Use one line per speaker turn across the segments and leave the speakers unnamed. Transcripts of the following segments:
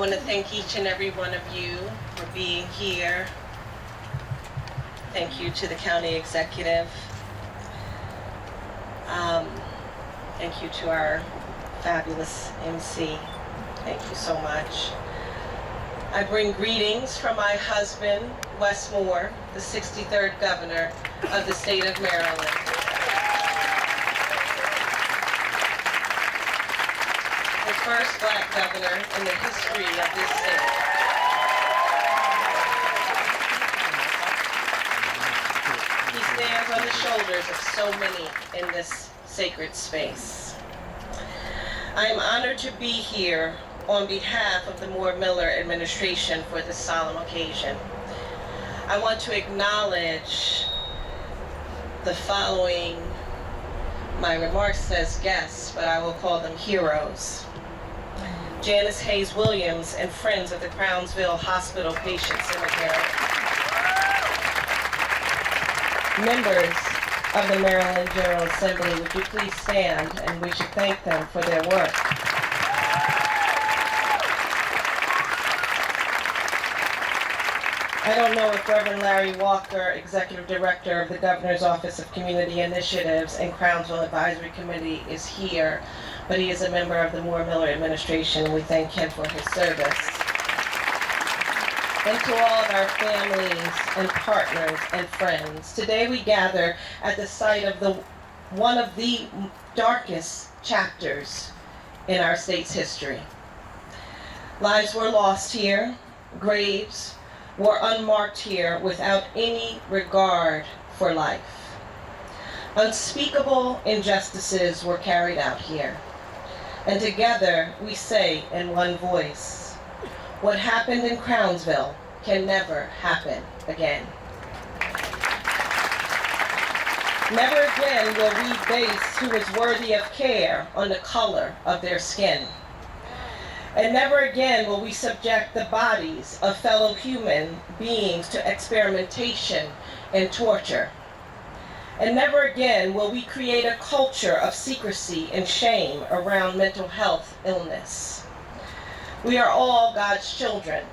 want to thank each and every one of you for being here. Thank you to the county executive. Thank you to our fabulous MC. Thank you so much. I bring greetings from my husband, Wes Moore, the 63rd governor of the state of Maryland. The first black governor in the history of this state. He stands on the shoulders of so many in this sacred space. I am honored to be here on behalf of the Moore-Miller administration for this solemn occasion. I want to acknowledge the following, my remarks says guests, but I will call them heroes. Janice Hayes Williams and friends of the Crownsville Hospital Patient Cemetery. Members of the Maryland General Assembly, would you please stand, and we should thank them for their work. I don't know if Reverend Larry Walker, Executive Director of the Governor's Office of Community Initiatives and Crownsville Advisory Committee, is here, but he is a member of the Moore-Miller administration, and we thank him for his service. And to all of our families and partners and friends, today we gather at the site of one of the darkest chapters in our state's history. Lives were lost here, graves were unmarked here without any regard for life. Unspeakable injustices were carried out here. And together we say in one voice, what happened in Crownsville can never happen again. Never again will we base who is worthy of care on the color of their skin. And never again will we subject the bodies of fellow human beings to experimentation and torture. And never again will we create a culture of secrecy and shame around mental health illness. We are all God's children,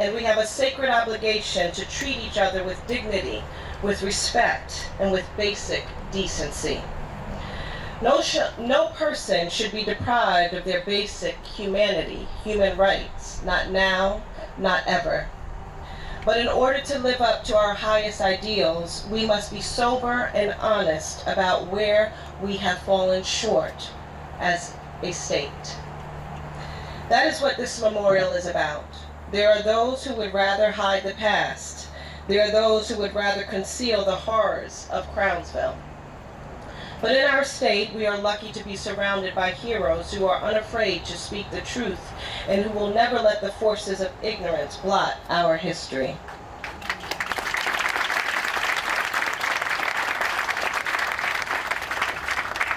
and we have a sacred obligation to treat each other with dignity, with respect, and with basic decency. No person should be deprived of their basic humanity, human rights, not now, not ever. But in order to live up to our highest ideals, we must be sober and honest about where we have fallen short as a state. That is what this memorial is about. There are those who would rather hide the past. There are those who would rather conceal the horrors of Crownsville. But in our state, we are lucky to be surrounded by heroes who are unafraid to speak the truth and who will never let the forces of ignorance blot our history.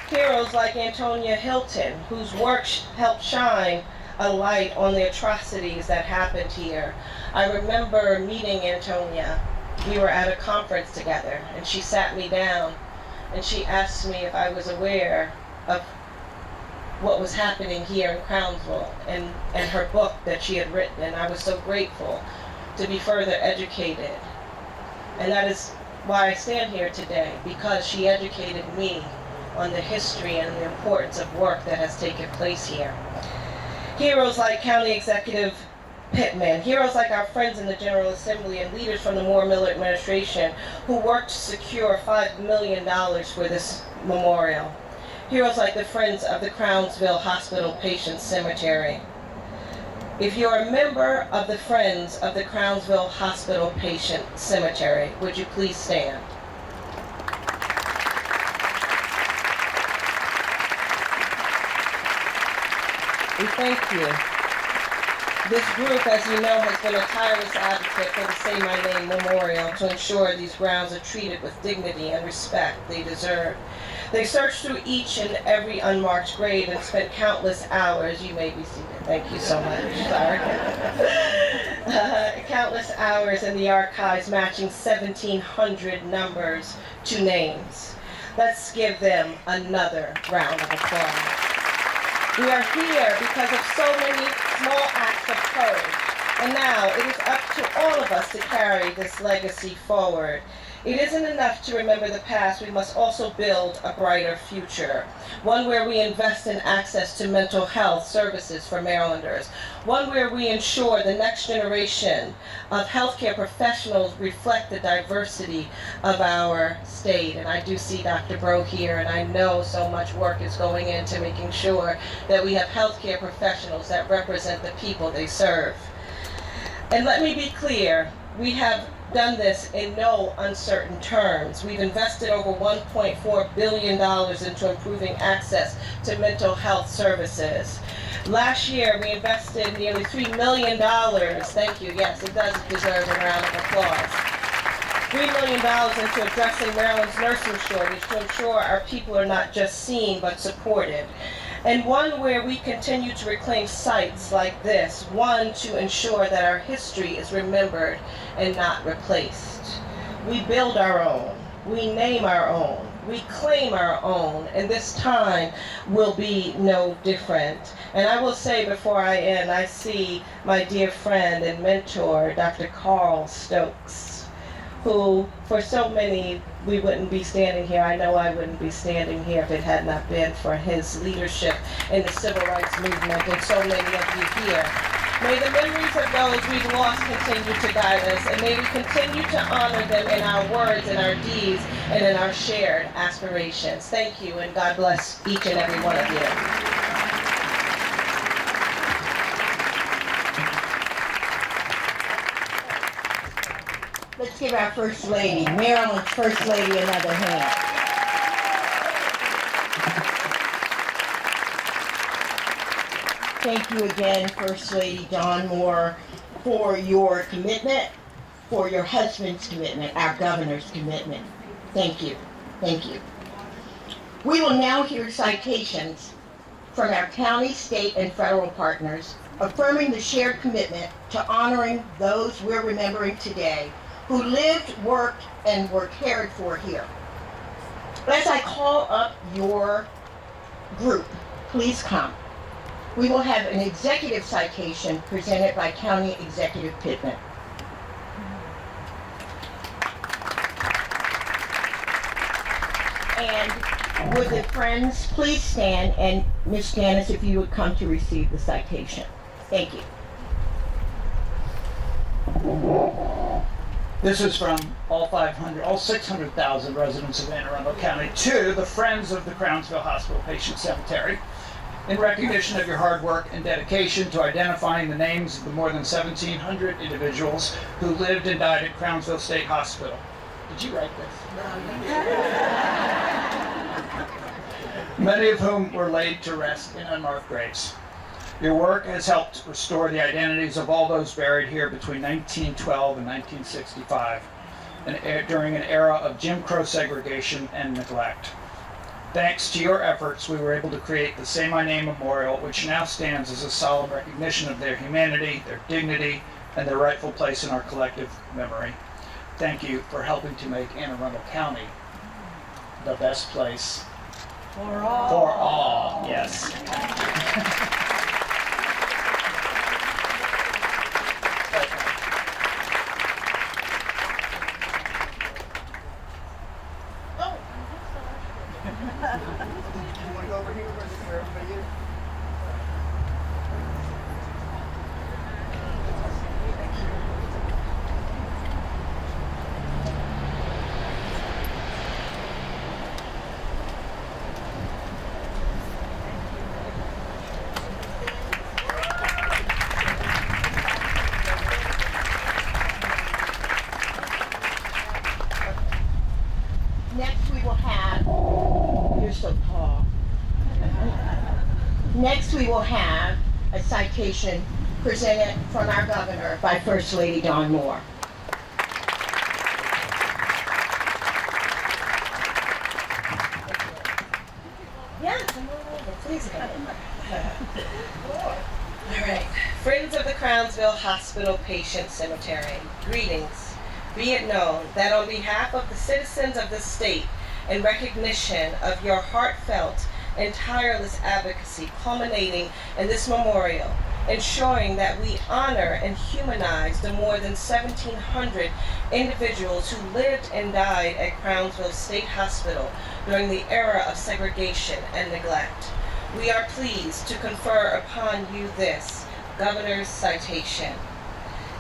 Heroes like Antonia Hilton, whose work helped shine a light on the atrocities that happened here. I remember meeting Antonia. We were at a conference together, and she sat me down and she asked me if I was aware of what was happening here in Crownsville and her book that she had written, and I was so grateful to be further educated. And that is why I stand here today, because she educated me on the history and the importance of work that has taken place here. Heroes like County Executive Pittman, heroes like our friends in the General Assembly and leaders from the Moore-Miller administration who worked to secure $5 million for this memorial. Heroes like the friends of the Crownsville Hospital Patient Cemetery. If you're a member of the Friends of the Crownsville Hospital Patient Cemetery, would you please stand? We thank you. This group, as you know, has been a tireless advocate for the Say My Name Memorial to ensure these grounds are treated with dignity and respect they deserve. They searched through each and every unmarked grave and spent countless hours. You may be seated. Thank you so much. Sorry. Countless hours in the archives matching 1,700 numbers to names. Let's give them another round of applause. We are here because of so many small acts of courage. And now it is up to all of us to carry this legacy forward. It isn't enough to remember the past, we must also build a brighter future. One where we invest in access to mental health services for Marylanders. One where we ensure the next generation of healthcare professionals reflect the diversity of our state. And I do see Dr. Bro here, and I know so much work is going into making sure that we have healthcare professionals that represent the people they serve. And let me be clear, we have done this in no uncertain terms. We've invested over $1.4 billion into improving access to mental health services. Last year, we invested nearly $3 million. Thank you. Yes, it does deserve a round of applause. $3 million into addressing Maryland's nursing shortage to ensure our people are not just seen, but supported. And one where we continue to reclaim sites like this, one to ensure that our history is remembered and not replaced. We build our own, we name our own, we claim our own, and this time will be no different. And I will say before I end, I see my dear friend and mentor, Dr. Carl Stokes, who for so many, we wouldn't be standing here. I know I wouldn't be standing here if it had not been for his leadership in the civil rights movement and so many of you here. May the memories of those we've lost continue to guide us, and may we continue to honor them in our words, in our deeds, and in our shared aspirations. Thank you, and God bless each and every one of you.
Let's give our First Lady, Maryland's First Lady, another hand. Thank you again, First Lady Dawn Moore, for your commitment, for your husband's commitment, our governor's commitment. Thank you. Thank you. We will now hear citations from our county, state, and federal partners, affirming the shared commitment to honoring those we're remembering today who lived, worked, and were cared for here. As I call up your group, please come. We will have an executive citation presented by County Executive Pittman. And would the friends please stand, and Ms. Janice, if you would come to receive the citation. Thank you.
This is from all 600,000 residents of Anne Arundel County to the Friends of the Crownsville Hospital Patient Cemetery. In recognition of your hard work and dedication to identifying the names of the more than 1,700 individuals who lived and died at Crownsville State Hospital. Did you write this? Many of whom were laid to rest in unmarked graves. Your work has helped restore the identities of all those buried here between 1912 and 1965, during an era of Jim Crow segregation and neglect. Thanks to your efforts, we were able to create the Say My Name Memorial, which now stands as a solemn recognition of their humanity, their dignity, and their rightful place in our collective memory. Thank you for helping to make Anne Arundel County the best place
For all.
for all. Yes.
Next, we will have a citation presented from our governor by First Lady Dawn Moore.
Yes, come on over. Please come in. All right. Friends of the Crownsville Hospital Patient Cemetery, greetings. Be it known that on behalf of the citizens of the state, in recognition of your heartfelt and tireless advocacy culminating in this memorial, ensuring that we honor and humanize the more than 1,700 individuals who lived and died at Crownsville State Hospital during the era of segregation and neglect. We are pleased to confer upon you this Governor's citation,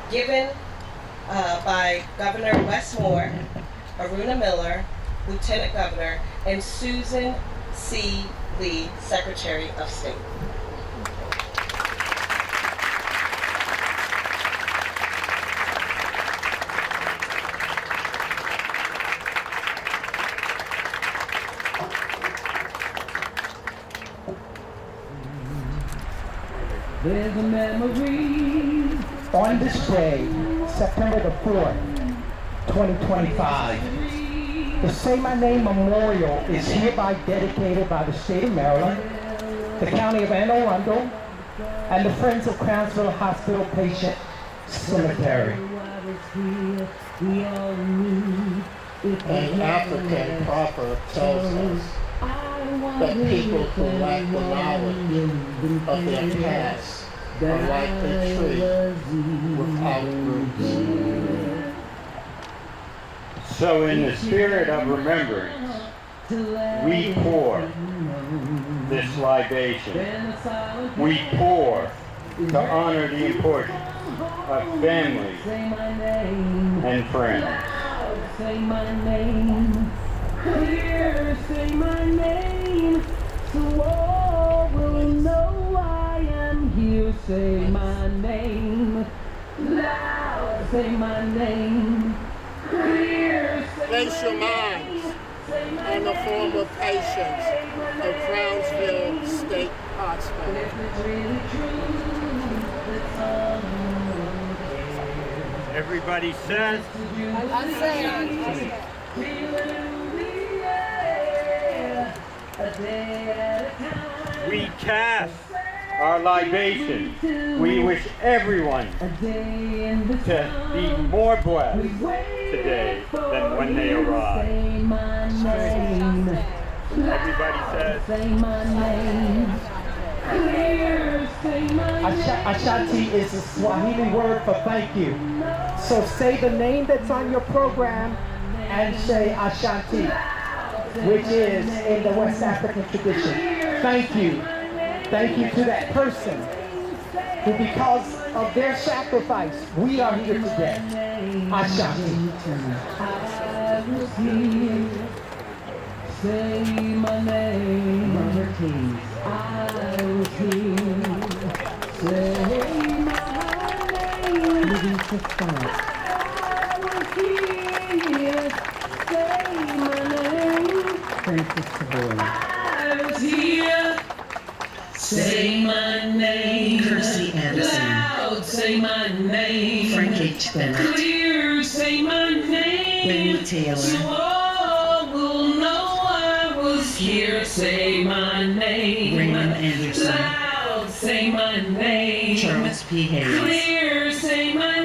given by Governor Wes Moore, Aruna Miller, Lieutenant Governor, and Susan C. Lee, Secretary of State.
There's a memory.
On this day, September the 4th, 2025, the Say My Name Memorial is hereby dedicated by the state of Maryland, the county of Anne Arundel, and the Friends of Crownsville Hospital Patient Cemetery.
An African proverb tells us that people who lack the knowledge of their past are like a tree without roots.
So in the spirit of remembrance, we pour this libation. We pour to honor the importance of family and friends.
Say my name, clear, say my name, so all will know I am here. Say my name, loud, say my name, clear, say
Place your minds on the former patients of Crownsville State Hospital.
Everybody says, we cast our libation. We wish everyone to be more blessed today than when they arrived. Everybody says,
Ashanti is a Swahili word for thank you. So say the name that's on your program and say Ashanti, which is in the West African tradition. Thank you. Thank you to that person who, because of their sacrifice, we are here today. Ashanti.
Say my name, Mother King. I was here. Say my name, living for God. I was here. Say my name, Francis Savoy. I was here. Say my name,
Kirsty Anderson.
loud. Say my name,
Frank H. Bennett.
clear. Say my name,
Benny Taylor.
so all will know I was here. Say my name,
Raymond Anderson.
loud. Say my name,
Charles P. Hayes.
clear. Say my